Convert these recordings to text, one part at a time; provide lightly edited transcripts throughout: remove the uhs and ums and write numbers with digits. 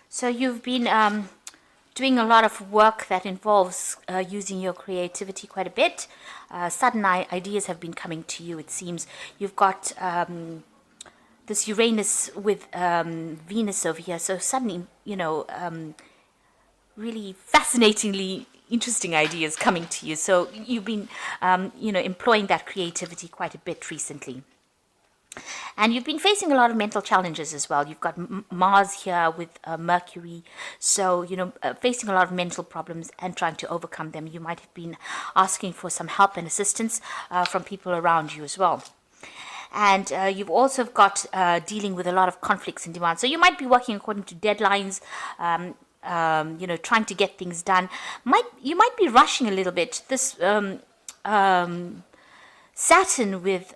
So you've been doing a lot of work that involves using your creativity quite a bit. Sudden ideas have been coming to you, it seems. You've got this Uranus with Venus over here. So suddenly, really fascinatingly interesting ideas coming to you. So you've been, employing that creativity quite a bit recently. And you've been facing a lot of mental challenges as well. You've got Mars here with Mercury. So, facing a lot of mental problems and trying to overcome them. You might have been asking for some help and assistance from people around you as well. And you've also got dealing with a lot of conflicts and demands. So you might be working according to deadlines, trying to get things done. You might be rushing a little bit. This Saturn with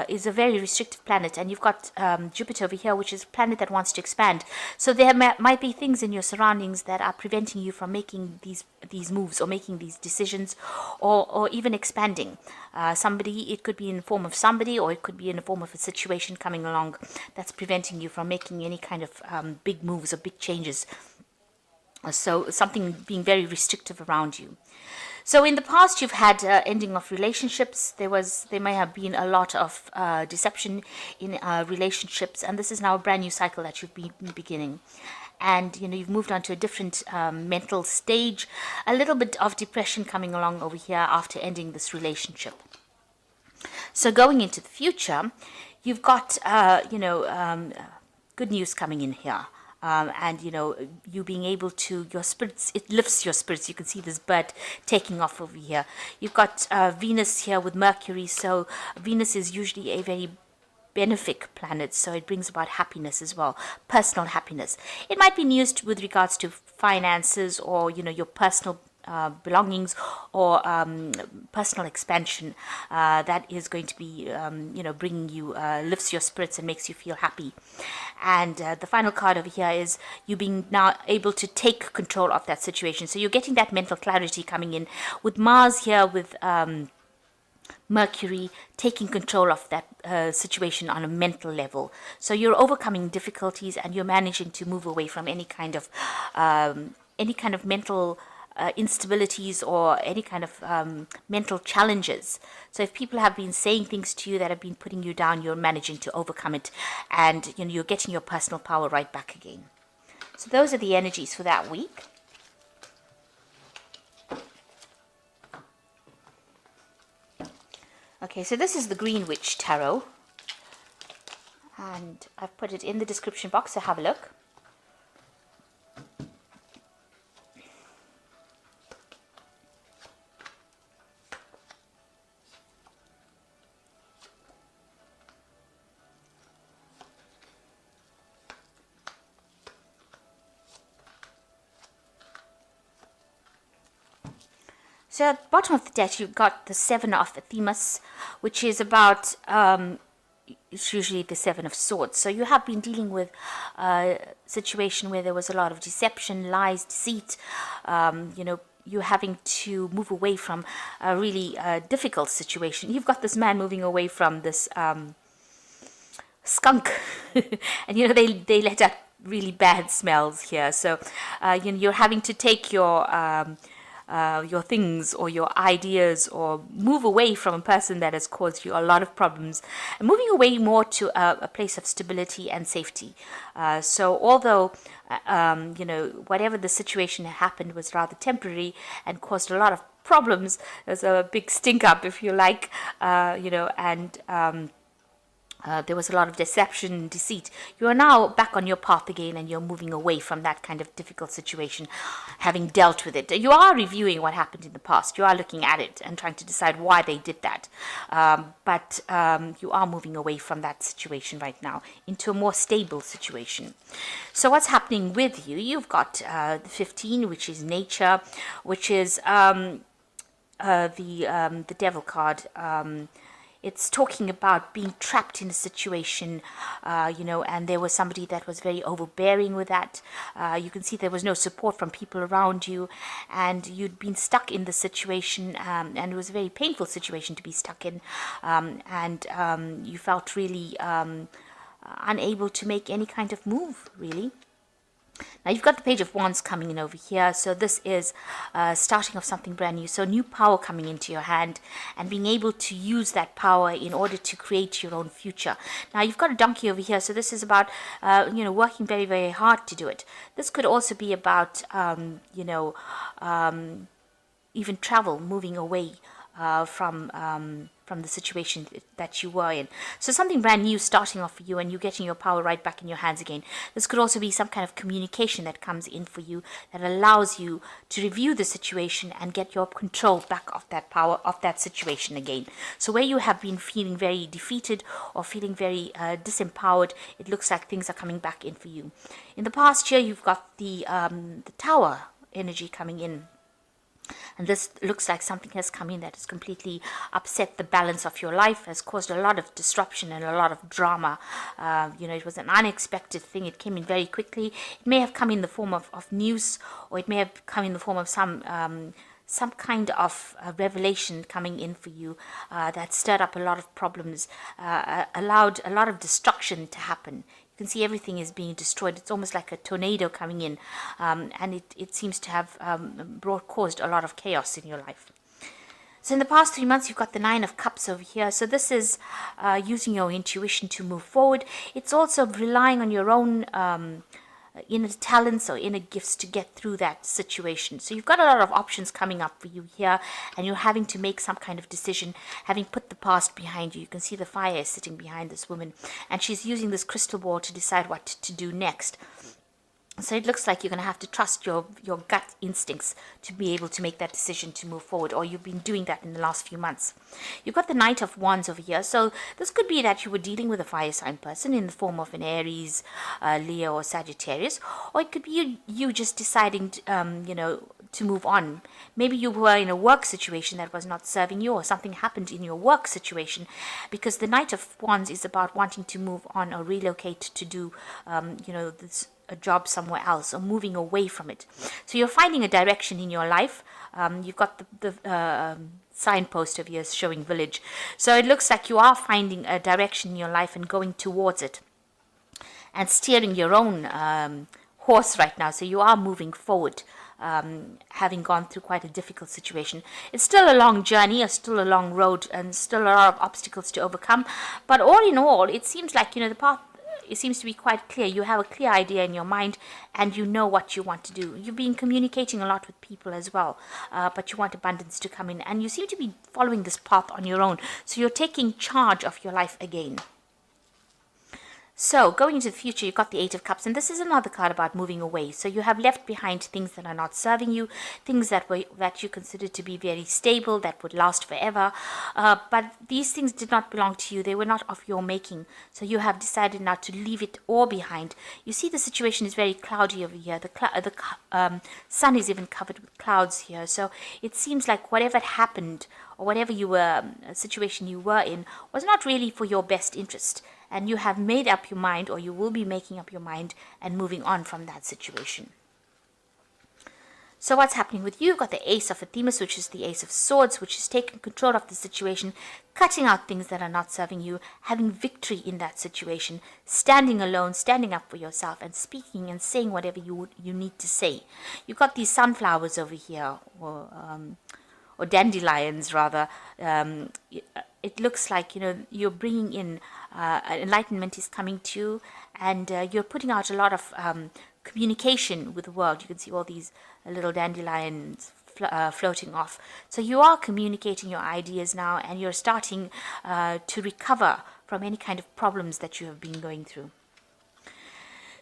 is a very restrictive planet, and you've got Jupiter over here, which is a planet that wants to expand. So there might be things in your surroundings that are preventing you from making these moves or making these decisions, or even expanding. It could be in the form of somebody, or it could be in the form of a situation coming along that's preventing you from making any kind of big moves or big changes. So something being very restrictive around you. So in the past, you've had ending of relationships. There may have been a lot of deception in relationships, and this is now a brand new cycle that you've been beginning. And you've moved on to a different mental stage. A little bit of depression coming along over here after ending this relationship. So going into the future, you've got good news coming in here. And you being able to, your spirits, it lifts your spirits. You can see this bird taking off over here. You've got Venus here with Mercury. So Venus is usually a very benefic planet, so it brings about happiness as well, personal happiness. It might be news with regards to finances, or your personal belongings, or personal expansion that is going to be bringing you, lifts your spirits and makes you feel happy. And the final card over here is you being now able to take control of that situation. So you're getting that mental clarity coming in with Mars here with Mercury taking control of that situation on a mental level. So you're overcoming difficulties, and you're managing to move away from any kind of mental instabilities, or any kind of mental challenges. So if people have been saying things to you that have been putting you down, you're managing to overcome it, and you're getting your personal power right back again. So those are the energies for that week. Okay, so this is the Green Witch Tarot, and I've put it in the description box, so have a look. So at the bottom of the deck, you've got the Seven of Themis, which is about, it's usually the Seven of Swords. So you have been dealing with a situation where there was a lot of deception, lies, deceit. You're having to move away from a really difficult situation. You've got this man moving away from this skunk. And, they let out really bad smells here. So, you're having to take your things or your ideas, or move away from a person that has caused you a lot of problems, and moving away more to a place of stability and safety. So although whatever the situation happened was rather temporary and caused a lot of problems, there's a big stink up, if you like, and there was a lot of deception and deceit. You are now back on your path again, and you're moving away from that kind of difficult situation, having dealt with it. You are reviewing what happened in the past. You are looking at it and trying to decide why they did that. But you are moving away from that situation right now into a more stable situation. So what's happening with you? You've got the 15, which is nature, which is the devil card. It's talking about being trapped in a situation, and there was somebody that was very overbearing with that. You can see there was no support from people around you, and you'd been stuck in the situation, and it was a very painful situation to be stuck in, and you felt really unable to make any kind of move, really. Now you've got the Page of Wands coming in over here. So this is starting of something brand new. So new power coming into your hand and being able to use that power in order to create your own future. Now you've got a donkey over here. So this is about, working very, very hard to do it. This could also be about, even travel, moving away from the situation that you were in. So something brand new starting off for you, and you getting your power right back in your hands again. This could also be some kind of communication that comes in for you that allows you to review the situation and get your control back of that power of that situation again. So where you have been feeling very defeated or feeling very disempowered, it looks like things are coming back in for you. In the past year, you've got the Tower energy coming in. And this looks like something has come in that has completely upset the balance of your life, has caused a lot of disruption and a lot of drama. It was an unexpected thing. It came in very quickly. It may have come in the form of news, or it may have come in the form of some kind of revelation coming in for you that stirred up a lot of problems, allowed a lot of destruction to happen. You can see everything is being destroyed. It's almost like a tornado coming in, and it seems to have caused a lot of chaos in your life. So in the past 3 months, you've got the Nine of Cups over here. So this is using your intuition to move forward. It's also relying on your own inner talents or inner gifts to get through that situation. So you've got a lot of options coming up for you here, and you're having to make some kind of decision, having put the past behind you. You can see the fire is sitting behind this woman, and she's using this crystal ball to decide what to do next. So it looks like you're going to have to trust your gut instincts to be able to make that decision to move forward, or you've been doing that in the last few months. You've got the Knight of Wands over here. So this could be that you were dealing with a fire sign person in the form of an Aries, Leo, or Sagittarius, or it could be you just deciding to move on. Maybe you were in a work situation that was not serving you, or something happened in your work situation, because the Knight of Wands is about wanting to move on or relocate to do, a job somewhere else, or moving away from it. So you're finding a direction in your life. You've got the signpost of yours showing village. So it looks like you are finding a direction in your life and going towards it and steering your own horse right now. So you are moving forward, having gone through quite a difficult situation. It's still a long journey, still a long road, and still a lot of obstacles to overcome. But all in all, it seems like, the path, it seems to be quite clear. You have a clear idea in your mind, and you know what you want to do. You've been communicating a lot with people as well, but you want abundance to come in, and you seem to be following this path on your own. So you're taking charge of your life again. So going into the future, you've got the Eight of Cups, and this is another card about moving away. So you have left behind things that are not serving you, things that you consider to be very stable, that would last forever. But these things did not belong to you. They were not of your making. So you have decided now to leave it all behind. You see the situation is very cloudy over here. The sun is even covered with clouds here. So it seems like whatever happened, or whatever situation you were in, was not really for your best interest. And you have made up your mind, or you will be making up your mind and moving on from that situation. So what's happening with you? You've got the Ace of Athemus, which is the Ace of Swords, which is taking control of the situation, cutting out things that are not serving you, having victory in that situation, standing alone, standing up for yourself, and speaking and saying whatever you need to say. You've got these sunflowers over here, or dandelions rather. It looks like you're bringing in enlightenment is coming to you, and you're putting out a lot of communication with the world. You can see all these little dandelions floating off. So you are communicating your ideas now, and you're starting to recover from any kind of problems that you have been going through.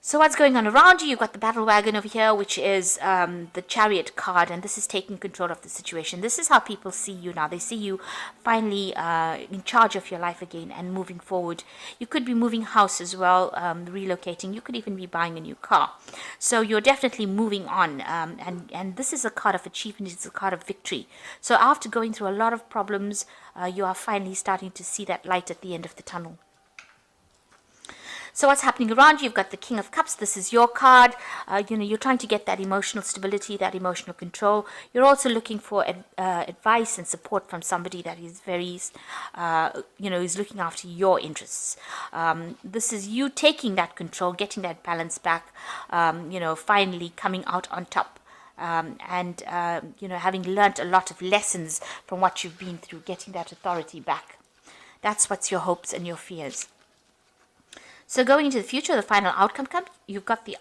So what's going on around you? You've got the Battle Wagon over here, which is the Chariot card, and this is taking control of the situation. This is how people see you now. They see you finally in charge of your life again and moving forward. You could be moving house as well, relocating. You could even be buying a new car. So you're definitely moving on, and this is a card of achievement. It's a card of victory. So after going through a lot of problems, you are finally starting to see that light at the end of the tunnel. So what's happening around you? You've got the King of Cups. This is your card. You're trying to get that emotional stability, that emotional control. You're also looking for advice and support from somebody that is very, is looking after your interests. This is you taking that control, getting that balance back, finally coming out on top. Having learnt a lot of lessons from what you've been through, getting that authority back. That's what's your hopes and your fears. So going into the future, the final outcome comes. You've got the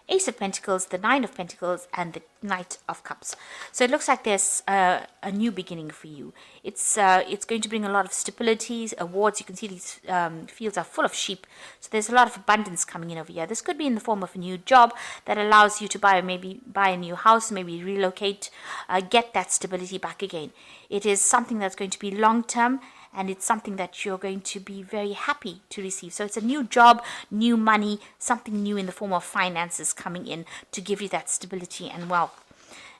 Ace of Pentacles, the Nine of Pentacles, and the Knight of Cups. So it looks like there's a new beginning for you. It's going to bring a lot of stability, awards. You can see these fields are full of sheep. So there's a lot of abundance coming in over here. This could be in the form of a new job that allows you to buy a new house, maybe relocate, get that stability back again. It is something that's going to be long term, and it's something that you're going to be very happy to receive. So it's a new job, new money, something new in the form of finances coming in to give you that stability and wealth.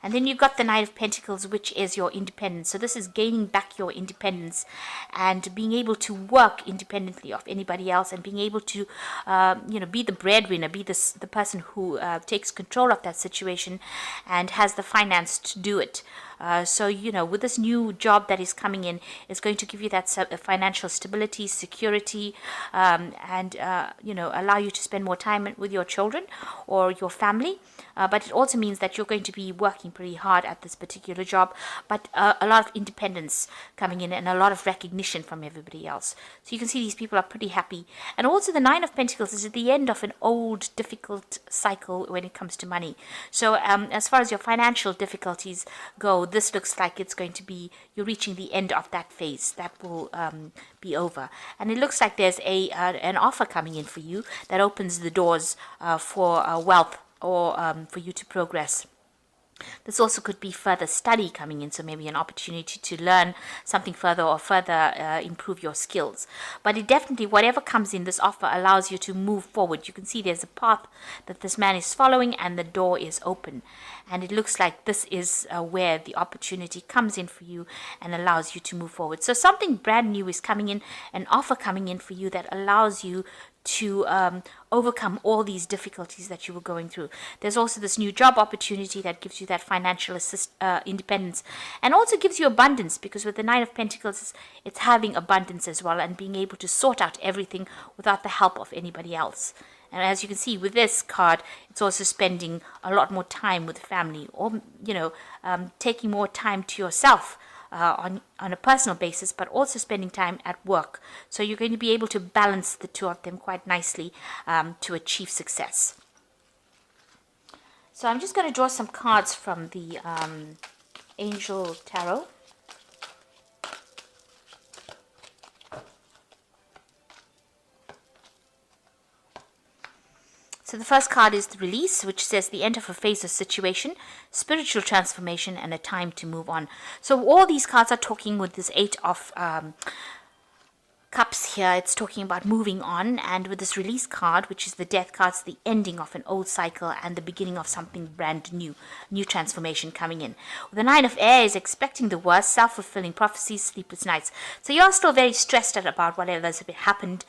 And then you've got the Knight of Pentacles, which is your independence. So this is gaining back your independence and being able to work independently of anybody else, and being able to, be the breadwinner, be the person who takes control of that situation and has the finance to do it. With this new job that is coming in, it's going to give you that financial stability, security, allow you to spend more time with your children or your family. But it also means that you're going to be working pretty hard at this particular job, but a lot of independence coming in and a lot of recognition from everybody else. So you can see these people are pretty happy. And also the Nine of Pentacles is at the end of an old, difficult cycle when it comes to money. So as far as your financial difficulties go, this looks like it's going to be, you're reaching the end of that phase. That will be over. And it looks like there's an offer coming in for you that opens the doors for wealth, or for you to progress. This also could be further study coming in, so maybe an opportunity to learn something further or further improve your skills. But it definitely, whatever comes in, this offer allows you to move forward. You can see there's a path that this man is following, and the door is open. And it looks like this is where the opportunity comes in for you and allows you to move forward. So something brand new is coming in, an offer coming in for you that allows you to overcome all these difficulties that you were going through. There's also this new job opportunity that gives you that financial independence, and also gives you abundance, because with the Nine of Pentacles, it's having abundance as well, and being able to sort out everything without the help of anybody else. And as you can see with this card, it's also spending a lot more time with family, or taking more time to yourself. On a personal basis, but also spending time at work. So you're going to be able to balance the two of them quite nicely to achieve success. So I'm just going to draw some cards from the Angel Tarot. So the first card is the Release, which says the end of a phase of situation, spiritual transformation, and a time to move on. So all these cards are talking with this Eight of Cups here. It's talking about moving on, and with this Release card, which is the Death card, it's the ending of an old cycle and the beginning of something brand new transformation coming in. The Nine of Air is expecting the worst, self-fulfilling prophecies, sleepless nights. So you are still very stressed out about whatever has happened.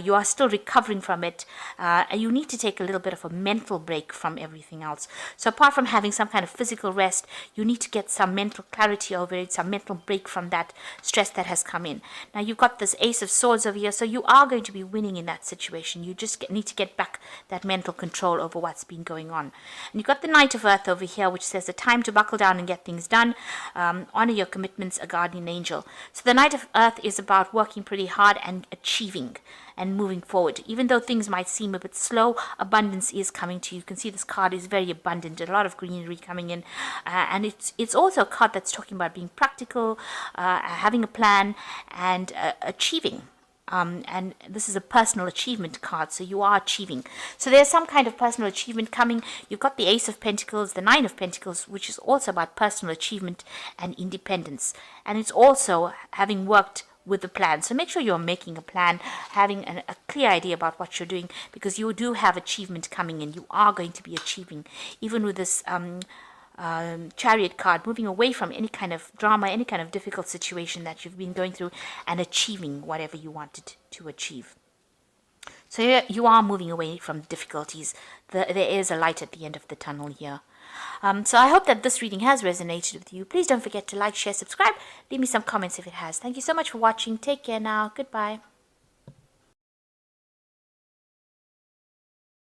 You are still recovering from it. And you need to take a little bit of a mental break from everything else. So apart from having some kind of physical rest, you need to get some mental clarity over it, some mental break from that stress that has come in. Now you've got this Ace of Swords over here, so you are going to be winning in that situation. You just need to get back that mental control over what's been going on. And you've got the Knight of Earth over here, which says the time to buckle down and get things done. Honor your commitments, a guardian angel. So the Knight of Earth is about working pretty hard and achieving and moving forward. Even though things might seem a bit slow, abundance is coming to you. You can see this card is very abundant, a lot of greenery coming in. And it's also a card that's talking about being practical, having a plan, and achieving. And this is a personal achievement card, so you are achieving. So there's some kind of personal achievement coming. You've got the Ace of Pentacles, the Nine of Pentacles, which is also about personal achievement and independence. And it's also having worked with the plan. So make sure you're making a plan, having a clear idea about what you're doing, because you do have achievement coming in. You are going to be achieving, even with this Chariot card, moving away from any kind of drama, any kind of difficult situation that you've been going through, and achieving whatever you wanted to achieve. So you are moving away from difficulties. There is a light at the end of the tunnel here. So I hope that this reading has resonated with you. Please don't forget to like, share, subscribe. Leave me some comments if it has. Thank you so much for watching. Take care now. Goodbye.